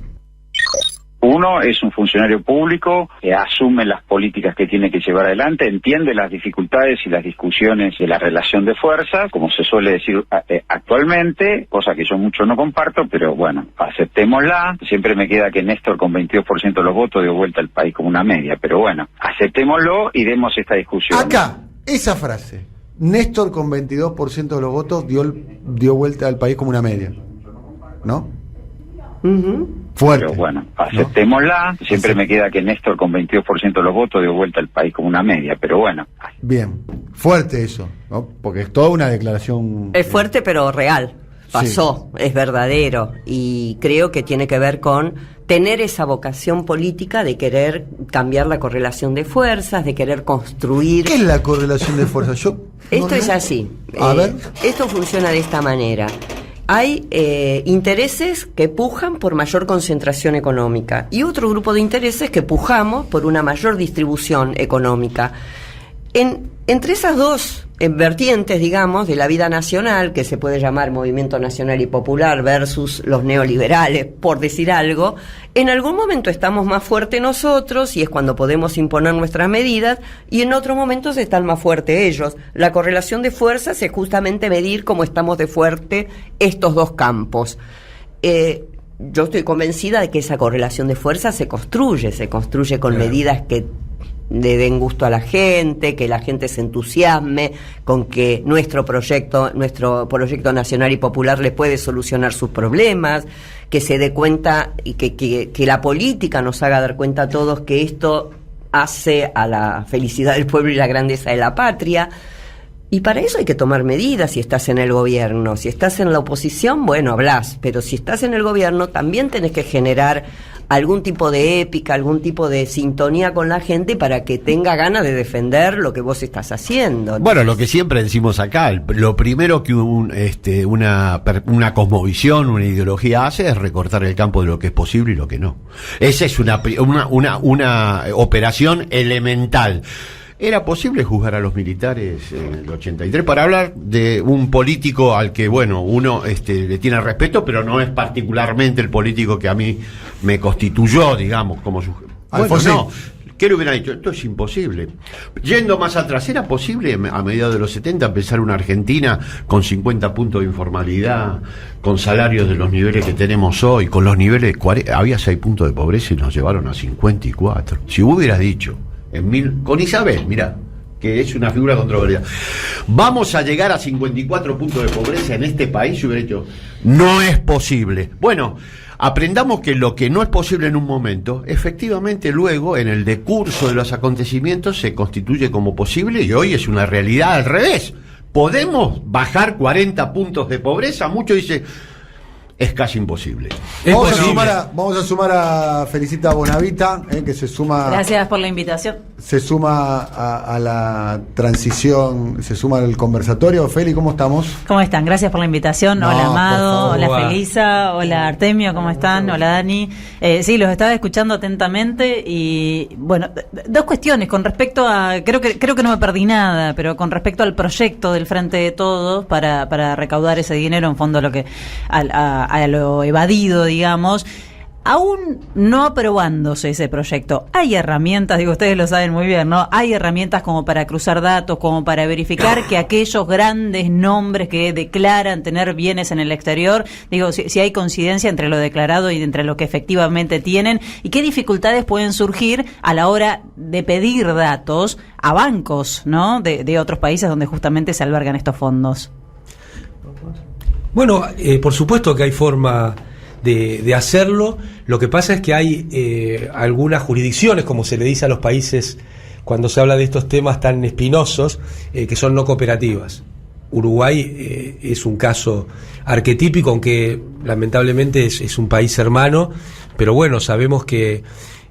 Speaker 7: Uno es un funcionario público que asume las políticas que tiene que llevar adelante, entiende las dificultades y las discusiones de la relación de fuerzas, como se suele decir actualmente, cosa que yo mucho no comparto, pero bueno, aceptémosla. Siempre me queda que Néstor con 22% de los votos dio vuelta al país como una media, pero bueno, aceptémoslo y demos esta discusión.
Speaker 1: Acá, esa frase, Néstor con 22% de los votos dio vuelta al país como una media, ¿no? Fuerte.
Speaker 7: Pero bueno, aceptémosla. ¿No? Siempre me queda que Néstor con 22% de los votos dio vuelta al país como una media, pero bueno.
Speaker 1: Bien, fuerte eso, ¿no? Porque es toda una declaración...
Speaker 2: Es fuerte pero real, pasó, sí. Es verdadero, y creo que tiene que ver con tener esa vocación política de querer cambiar la correlación de fuerzas, de querer construir...
Speaker 1: ¿Qué es la correlación de fuerzas?
Speaker 2: Esto es así.
Speaker 1: A ver.
Speaker 2: Esto funciona de esta manera. Hay intereses que pujan por mayor concentración económica y otro grupo de intereses que pujamos por una mayor distribución económica. Entre esas dos vertientes, digamos, de la vida nacional, que se puede llamar movimiento nacional y popular versus los neoliberales, por decir algo, en algún momento estamos más fuertes nosotros y es cuando podemos imponer nuestras medidas, y en otros momentos están más fuertes ellos. La correlación de fuerzas es justamente medir cómo estamos de fuerte estos dos campos. Yo estoy convencida de que esa correlación de fuerzas se construye con medidas que le den gusto a la gente, que la gente se entusiasme con que nuestro proyecto nacional y popular le puede solucionar sus problemas, que se dé cuenta y que la política nos haga dar cuenta a todos que esto hace a la felicidad del pueblo y la grandeza de la patria. Y para eso hay que tomar medidas si estás en el gobierno. Si estás en la oposición, bueno, hablás. Pero si estás en el gobierno, también tenés que generar algún tipo de épica, algún tipo de sintonía con la gente para que tenga ganas de defender lo que vos estás haciendo.
Speaker 3: Bueno, lo que siempre decimos acá, lo primero que una cosmovisión, una ideología hace es recortar el campo de lo que es posible y lo que no. Esa es una operación elemental. ¿Era posible juzgar a los militares en el 83? Para hablar de un político al que, bueno, uno le tiene respeto, pero no es particularmente el político que a mí me constituyó, digamos, como su... Bueno, no. ¿Qué le hubiera dicho? Esto es imposible. Yendo más atrás, ¿era posible a mediados de los 70 empezar una Argentina con 50 puntos de informalidad, con salarios de los niveles que tenemos hoy, con los niveles... Había 6 puntos de pobreza y nos llevaron a 54. Si hubieras dicho... con Isabel, mira, que es una figura controvertida, vamos a llegar a 54 puntos de pobreza en este país, y hubiera dicho, no es posible. Bueno, aprendamos que lo que no es posible en un momento, efectivamente luego, en el decurso de los acontecimientos, se constituye como posible, y hoy es una realidad al revés. ¿Podemos bajar 40 puntos de pobreza? Muchos dicen... Es casi imposible.
Speaker 1: Vamos a sumar a Felicita Bonavita, que se suma.
Speaker 8: Gracias por la invitación.
Speaker 1: Se suma a la transición, se suma al conversatorio. Feli, ¿cómo estamos?
Speaker 8: ¿Cómo están? Gracias por la invitación.
Speaker 1: No,
Speaker 8: hola Amado,
Speaker 1: por
Speaker 8: hola Felisa, hola Artemio, ¿cómo están? Hola Dani. Sí, los estaba escuchando atentamente y bueno, dos cuestiones con respecto a, creo que no me perdí nada, pero con respecto al proyecto del Frente de Todos para recaudar ese dinero en fondo a lo evadido, digamos, aún no aprobándose ese proyecto, hay herramientas, digo, ustedes lo saben muy bien, ¿no? Hay herramientas como para cruzar datos, como para verificar que aquellos grandes nombres que declaran tener bienes en el exterior, digo, si hay coincidencia entre lo declarado y entre lo que efectivamente tienen, y qué dificultades pueden surgir a la hora de pedir datos a bancos, ¿no? De otros países donde justamente se albergan estos fondos.
Speaker 4: Bueno, por supuesto que hay forma de hacerlo. Lo que pasa es que hay algunas jurisdicciones, como se le dice a los países cuando se habla de estos temas tan espinosos, que son no cooperativas. Uruguay es un caso arquetípico, aunque lamentablemente es un país hermano, pero bueno, sabemos que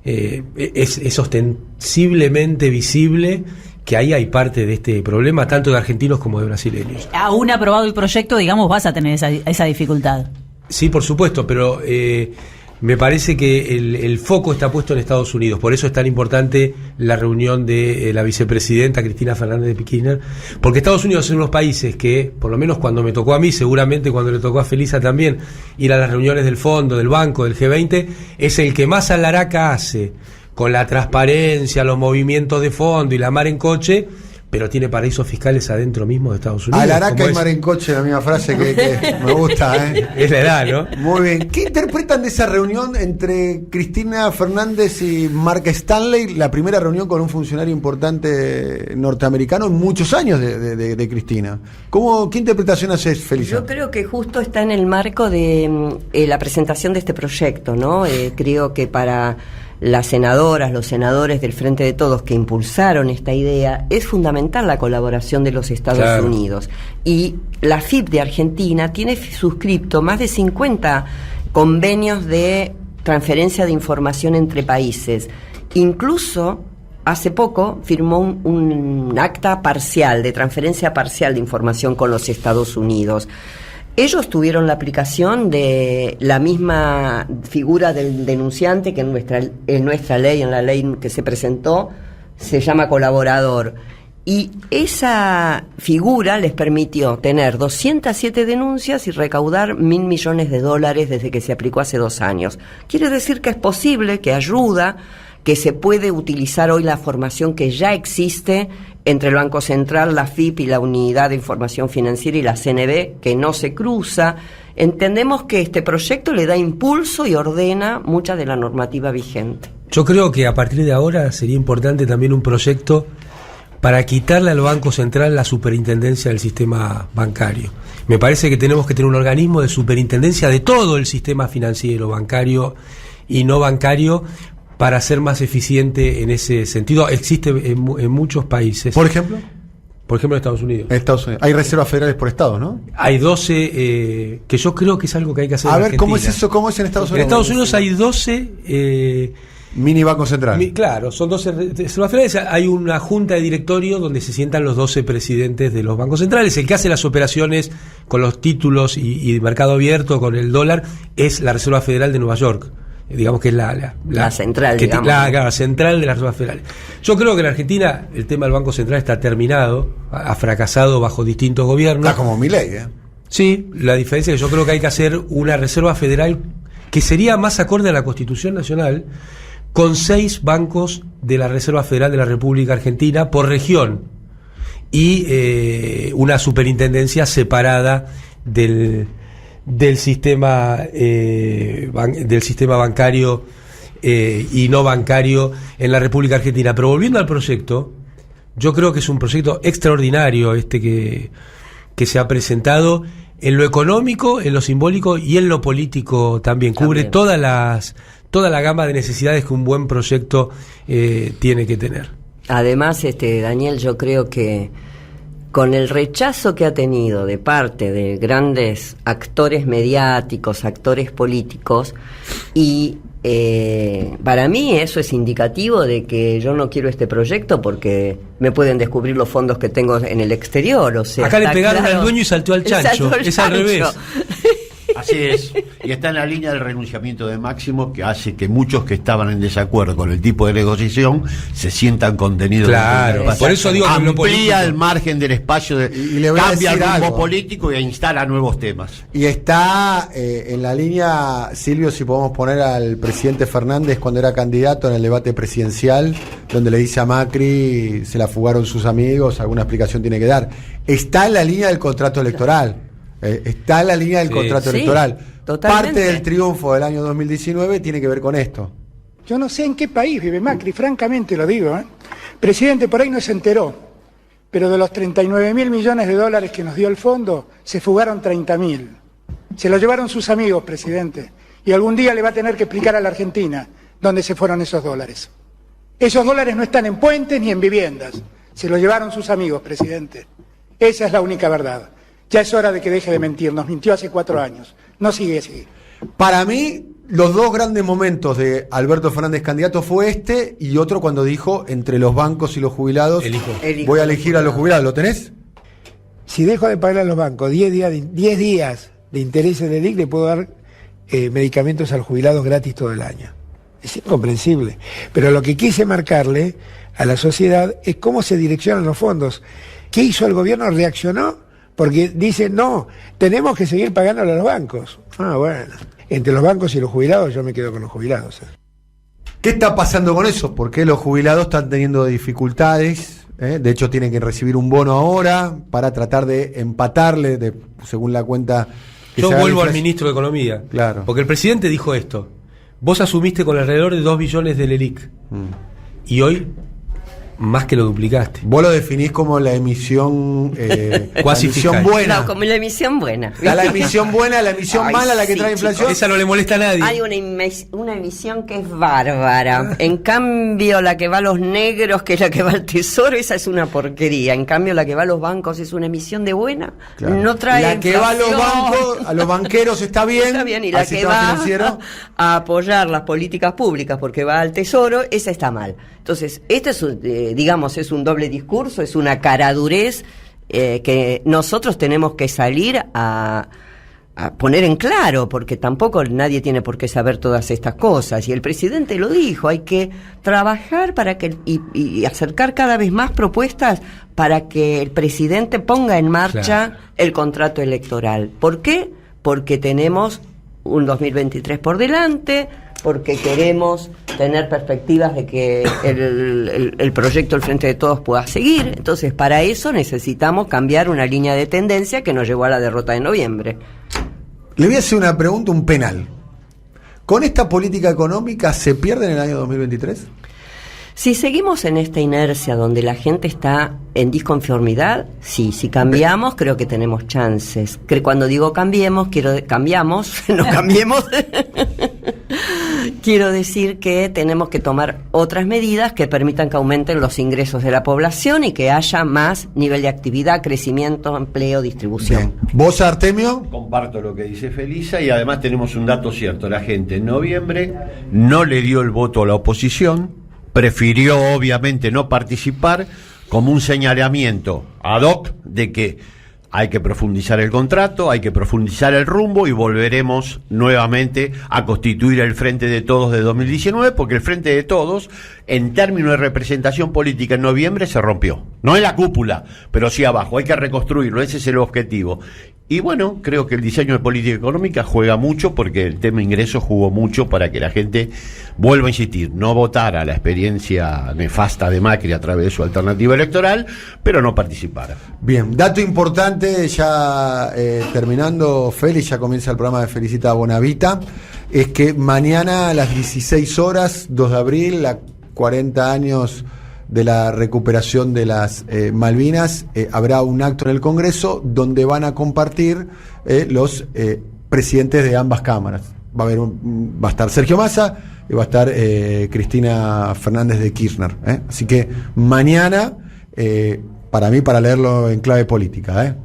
Speaker 4: es ostensiblemente visible que ahí hay parte de este problema, tanto de argentinos como de brasileños.
Speaker 8: Aún aprobado el proyecto, digamos, vas a tener esa dificultad.
Speaker 4: Sí, por supuesto, pero me parece que el foco está puesto en Estados Unidos. Por eso es tan importante la reunión de la vicepresidenta Cristina Fernández de Kirchner, porque Estados Unidos es uno de los países que, por lo menos cuando me tocó a mí, seguramente cuando le tocó a Felisa también, ir a las reuniones del Fondo, del Banco, del G20, es el que más alaraca hace con la transparencia, los movimientos de fondo y la mar en coche, pero tiene paraísos fiscales adentro mismo de Estados Unidos.
Speaker 1: Alaraca y mar en coche, la misma frase que me gusta, ¿eh?
Speaker 4: Es la edad, ¿no?
Speaker 1: Muy bien. ¿Qué interpretan de esa reunión entre Cristina Fernández y Mark Stanley, la primera reunión con un funcionario importante norteamericano en muchos años de Cristina? ¿Qué interpretación haces, Felisa?
Speaker 2: Yo creo que justo está en el marco de la presentación de este proyecto, ¿no? Creo que para las senadoras, los senadores del Frente de Todos que impulsaron esta idea, es fundamental la colaboración de los Estados Unidos. Y la FIP de Argentina tiene suscripto más de 50 convenios de transferencia de información entre países. Incluso hace poco firmó un acta parcial, de transferencia parcial de información con los Estados Unidos. Ellos tuvieron la aplicación de la misma figura del denunciante que en nuestra ley, en la ley que se presentó, se llama colaborador. Y esa figura les permitió tener 207 denuncias y recaudar $1.000 millones desde que se aplicó hace 2 años. Quiere decir que es posible, que ayuda, que se puede utilizar hoy la formación que ya existe entre el Banco Central, la FIP y la Unidad de Información Financiera y la CNB, que no se cruza. Entendemos que este proyecto le da impulso y ordena mucha de la normativa vigente.
Speaker 4: Yo creo que a partir de ahora sería importante también un proyecto para quitarle al Banco Central la superintendencia del sistema bancario. Me parece que tenemos que tener un organismo de superintendencia de todo el sistema financiero, bancario y no bancario, para ser más eficiente en ese sentido. Existe en muchos países.
Speaker 1: ¿Por ejemplo?
Speaker 4: por ejemplo en Estados Unidos.
Speaker 1: Estados Unidos. Hay reservas federales por estado, ¿no?
Speaker 4: Hay 12, que yo creo que es algo que hay que hacer
Speaker 1: A
Speaker 4: en
Speaker 1: ver,
Speaker 4: Argentina.
Speaker 1: ¿cómo es eso? ¿Cómo es en Estados
Speaker 4: En
Speaker 1: Unidos?
Speaker 4: Estados Unidos hay 12...
Speaker 1: Mini Banco Central.
Speaker 4: Claro, son 12 reservas federales. Hay una junta de directorio donde se sientan los 12 presidentes de los bancos centrales. El que hace las operaciones con los títulos y mercado abierto con el dólar es la Reserva Federal de Nueva York. Digamos que es la
Speaker 2: central,
Speaker 4: que,
Speaker 2: digamos.
Speaker 4: la central de las reservas federales. Yo creo que en Argentina el tema del Banco Central está terminado, ha fracasado bajo distintos gobiernos.
Speaker 1: Está como Milei, ¿eh?
Speaker 4: Sí, la diferencia es que yo creo que hay que hacer una Reserva Federal que sería más acorde a la Constitución Nacional, con 6 bancos de la Reserva Federal de la República Argentina por región y una superintendencia separada del sistema bancario y no bancario en la República Argentina. Pero volviendo al proyecto, yo creo que es un proyecto extraordinario que se ha presentado en lo económico, en lo simbólico y en lo político también. Cubre toda la gama de necesidades que un buen proyecto tiene que tener.
Speaker 2: Además, Daniel, yo creo que con el rechazo que ha tenido de parte de grandes actores mediáticos, actores políticos, y para mí eso es indicativo de que yo no quiero este proyecto porque me pueden descubrir los fondos que tengo en el exterior. O sea,
Speaker 4: acá le pegaron al dueño y saltó al chancho. Es al revés.
Speaker 3: Así es, y está en la línea del renunciamiento de Máximo, que hace que muchos que estaban en desacuerdo con el tipo de negociación se sientan contenidos.
Speaker 4: Claro, por eso digo que
Speaker 3: amplía
Speaker 4: lo político,
Speaker 3: el margen del espacio,
Speaker 1: y le voy a
Speaker 3: cambia el
Speaker 1: decir
Speaker 3: rumbo
Speaker 1: algo
Speaker 3: político e instala nuevos temas.
Speaker 1: Y está en la línea, Silvio, si podemos poner al presidente Fernández cuando era candidato en el debate presidencial, donde le dice a Macri, se la fugaron sus amigos, alguna explicación tiene que dar. Está en la línea del contrato electoral. Está en la línea del contrato electoral.
Speaker 2: Totalmente.
Speaker 1: Parte del triunfo del año 2019 tiene que ver con esto.
Speaker 9: Yo no sé en qué país vive Macri, francamente lo digo. Presidente, por ahí no se enteró, pero de los 39.000 millones de dólares que nos dio el fondo, se fugaron 30.000. Se lo llevaron sus amigos, presidente. Y algún día le va a tener que explicar a la Argentina dónde se fueron esos dólares. Esos dólares no están en puentes ni en viviendas. Se lo llevaron sus amigos, presidente. Esa es la única verdad. Ya es hora de que deje de mentir. Nos mintió hace 4 años. No sigue así.
Speaker 1: Para mí, los dos grandes momentos de Alberto Fernández candidato fue este y otro cuando dijo, entre los bancos y los jubilados, voy a elegir a los jubilados. ¿Lo tenés?
Speaker 9: Si dejo de pagar a los bancos 10 días de intereses del IC, le puedo dar medicamentos a los jubilados gratis todo el año. Es incomprensible. Pero lo que quise marcarle a la sociedad es cómo se direccionan los fondos. ¿Qué hizo el gobierno? Reaccionó porque dice, no, tenemos que seguir pagándole a los bancos. Bueno, entre los bancos y los jubilados yo me quedo con los jubilados.
Speaker 1: ¿Qué está pasando con eso? ¿Por qué los jubilados están teniendo dificultades? De hecho, tienen que recibir un bono ahora para tratar de empatarle, según la cuenta que
Speaker 4: yo
Speaker 1: se haga
Speaker 4: vuelvo
Speaker 1: la
Speaker 4: al ministro de Economía.
Speaker 1: Claro.
Speaker 4: Porque el presidente dijo esto. Vos asumiste con alrededor de 2 billones del ELIC. Y hoy, más que lo duplicaste.
Speaker 1: Vos lo definís como la emisión,
Speaker 4: Cuasi
Speaker 1: la emisión
Speaker 4: fiscal.
Speaker 1: buena.
Speaker 2: No, como la emisión buena.
Speaker 1: Está la emisión buena, la emisión
Speaker 2: Ay,
Speaker 1: mala, la que
Speaker 2: sí,
Speaker 1: trae inflación.
Speaker 4: Esa no le molesta a nadie.
Speaker 2: Hay una emisión que es bárbara. En cambio, la que va a los negros, que es la que va al tesoro, esa es una porquería. En cambio, la que va a los bancos es una emisión de buena.
Speaker 1: Claro.
Speaker 2: No trae
Speaker 1: la que va a los
Speaker 2: inflación.
Speaker 1: bancos, a los banqueros está bien.
Speaker 2: Está bien, y la
Speaker 1: al
Speaker 2: que
Speaker 1: sistema
Speaker 2: va
Speaker 1: financiero.
Speaker 2: a apoyar las políticas públicas porque va al tesoro, esa está mal. Entonces, este es, digamos, es un doble discurso, es una caradurez que nosotros tenemos que salir a poner en claro, porque tampoco nadie tiene por qué saber todas estas cosas. Y el presidente lo dijo, hay que trabajar para que y acercar cada vez más propuestas para que el presidente ponga en marcha el contrato electoral. ¿Por qué? Porque tenemos un 2023 por delante, porque queremos tener perspectivas de que el proyecto del Frente de Todos pueda seguir. Entonces, para eso necesitamos cambiar una línea de tendencia que nos llevó a la derrota de noviembre.
Speaker 1: Le voy a hacer una pregunta, un penal. ¿Con esta política económica se pierde en el año 2023?
Speaker 2: Si seguimos en esta inercia donde la gente está en disconformidad, sí, si cambiamos, creo que tenemos chances. Que cuando digo cambiemos, cambiamos, no cambiemos. quiero decir que tenemos que tomar otras medidas que permitan que aumenten los ingresos de la población y que haya más nivel de actividad, crecimiento, empleo, distribución.
Speaker 1: Bien. ¿Vos, Artemio?
Speaker 3: Comparto lo que dice Felisa y además tenemos un dato cierto. La gente en noviembre no le dio el voto a la oposición, prefirió obviamente no participar como un señalamiento ad hoc de que hay que profundizar el contrato, hay que profundizar el rumbo y volveremos nuevamente a constituir el Frente de Todos de 2019, porque el Frente de Todos, en términos de representación política en noviembre, se rompió. No en la cúpula, pero sí abajo. Hay que reconstruirlo, ese es el objetivo. Y bueno, creo que el diseño de política económica juega mucho, porque el tema ingresos jugó mucho para que la gente, vuelva a insistir, no votara la experiencia nefasta de Macri a través de su alternativa electoral, pero no participara.
Speaker 1: Bien, dato importante, ya terminando, Félix, ya comienza el programa de Felicita a Bonavita, es que mañana a las 16 horas, 2 de abril, a 40 años de la recuperación de las Malvinas, habrá un acto en el Congreso donde van a compartir los presidentes de ambas cámaras. Va a estar Sergio Massa y va a estar Cristina Fernández de Kirchner. Así que mañana, para mí, para leerlo en clave política,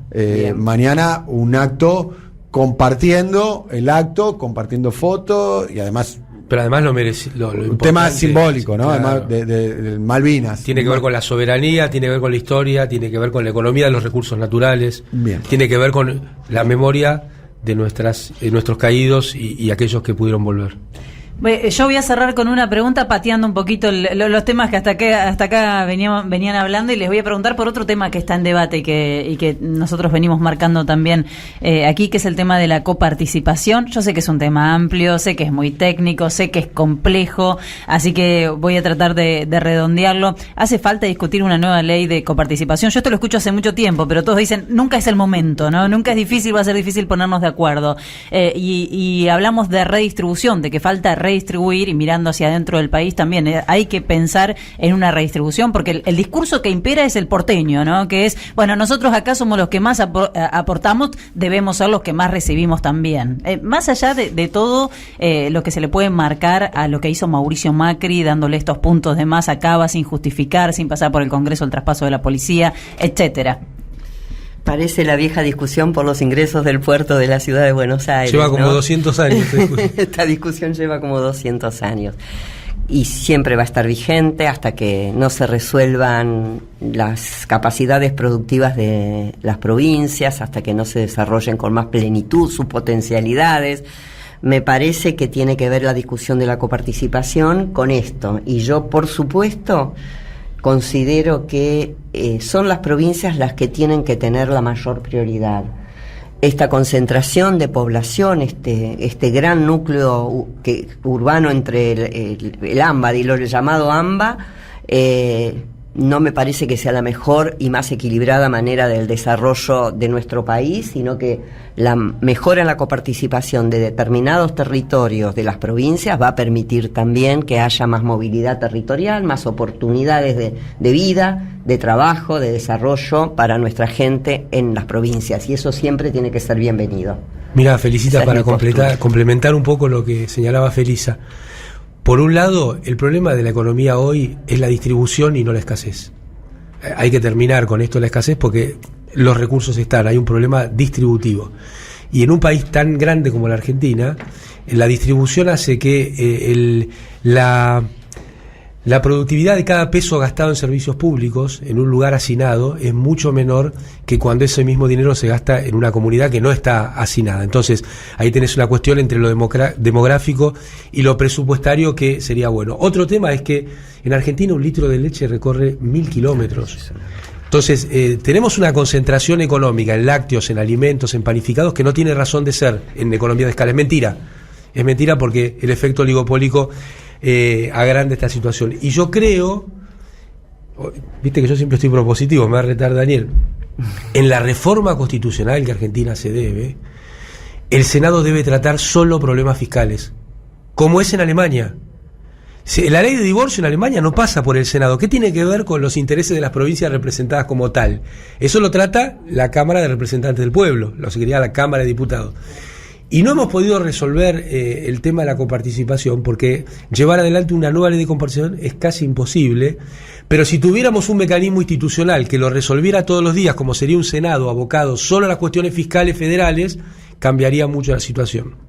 Speaker 1: mañana un acto compartiendo el acto, compartiendo fotos y además...
Speaker 4: Pero además lo merece.
Speaker 1: Un tema simbólico, ¿no?
Speaker 4: Claro.
Speaker 1: Además de Malvinas.
Speaker 4: Tiene que ver con la soberanía, tiene que ver con la historia, tiene que ver con la economía de los recursos naturales.
Speaker 1: Bien.
Speaker 4: Tiene que ver con la memoria de nuestros caídos y aquellos que pudieron volver.
Speaker 8: Yo voy a cerrar con una pregunta, pateando un poquito los temas que hasta acá venían hablando, y les voy a preguntar por otro tema que está en debate y que nosotros venimos marcando también aquí, que es el tema de la coparticipación. Yo sé que es un tema amplio, sé que es muy técnico, sé que es complejo, así que voy a tratar de redondearlo. Hace falta discutir una nueva ley de coparticipación. Yo esto lo escucho hace mucho tiempo, pero todos dicen, nunca es el momento, ¿no? Nunca es difícil, va a ser difícil ponernos de acuerdo. Y hablamos de redistribución, de que falta redistribuir, y mirando hacia adentro del país también hay que pensar en una redistribución, porque el discurso que impera es el porteño, ¿no? Que es, bueno, nosotros acá somos los que más aportamos, debemos ser los que más recibimos también. Más allá de todo lo que se le puede marcar a lo que hizo Mauricio Macri, dándole estos puntos de más a Cava sin justificar, sin pasar por el Congreso, el traspaso de la policía, etcétera.
Speaker 2: Parece la vieja discusión por los ingresos del puerto de la ciudad de Buenos Aires.
Speaker 4: Lleva como, ¿no? 200 años.
Speaker 2: Esta discusión lleva como 200 años. Y siempre va a estar vigente hasta que no se resuelvan las capacidades productivas de las provincias, hasta que no se desarrollen con más plenitud sus potencialidades. Me parece que tiene que ver la discusión de la coparticipación con esto. Y yo, por supuesto, considero que son las provincias las que tienen que tener la mayor prioridad. Esta concentración de población, este gran núcleo urbano entre el AMBA y lo llamado AMBA, no me parece que sea la mejor y más equilibrada manera del desarrollo de nuestro país, sino que la mejora en la coparticipación de determinados territorios de las provincias va a permitir también que haya más movilidad territorial, más oportunidades de vida, de trabajo, de desarrollo para nuestra gente en las provincias, y eso siempre tiene que ser bienvenido.
Speaker 4: Mira, Felicita, para complementar un poco lo que señalaba Felisa. Por un lado, el problema de la economía hoy es la distribución y no la escasez. Hay que terminar con esto de la escasez porque los recursos están, hay un problema distributivo. Y en un país tan grande como la Argentina, la distribución hace que la productividad de cada peso gastado en servicios públicos en un lugar hacinado es mucho menor que cuando ese mismo dinero se gasta en una comunidad que no está hacinada. Entonces, ahí tenés una cuestión entre lo demográfico y lo presupuestario que sería bueno. Otro tema es que en Argentina un litro de leche recorre 1000 kilómetros. Entonces, tenemos una concentración económica en lácteos, en alimentos, en panificados que no tiene razón de ser en economía de escala. Es mentira porque el efecto oligopólico agranda esta situación. Y yo creo, viste que yo siempre estoy propositivo, me va a retar Daniel, en la reforma constitucional que Argentina se debe, el Senado debe tratar solo problemas fiscales, como es en Alemania. La ley de divorcio en Alemania no pasa por el Senado. ¿Qué tiene que ver con los intereses de las provincias representadas como tal? Eso lo trata la Cámara de Representantes del Pueblo, lo que sería la Cámara de Diputados. Y no hemos podido resolver el tema de la coparticipación, porque llevar adelante una nueva ley de coparticipación es casi imposible, pero si tuviéramos un mecanismo institucional que lo resolviera todos los días, como sería un Senado abocado solo a las cuestiones fiscales federales, cambiaría mucho la situación.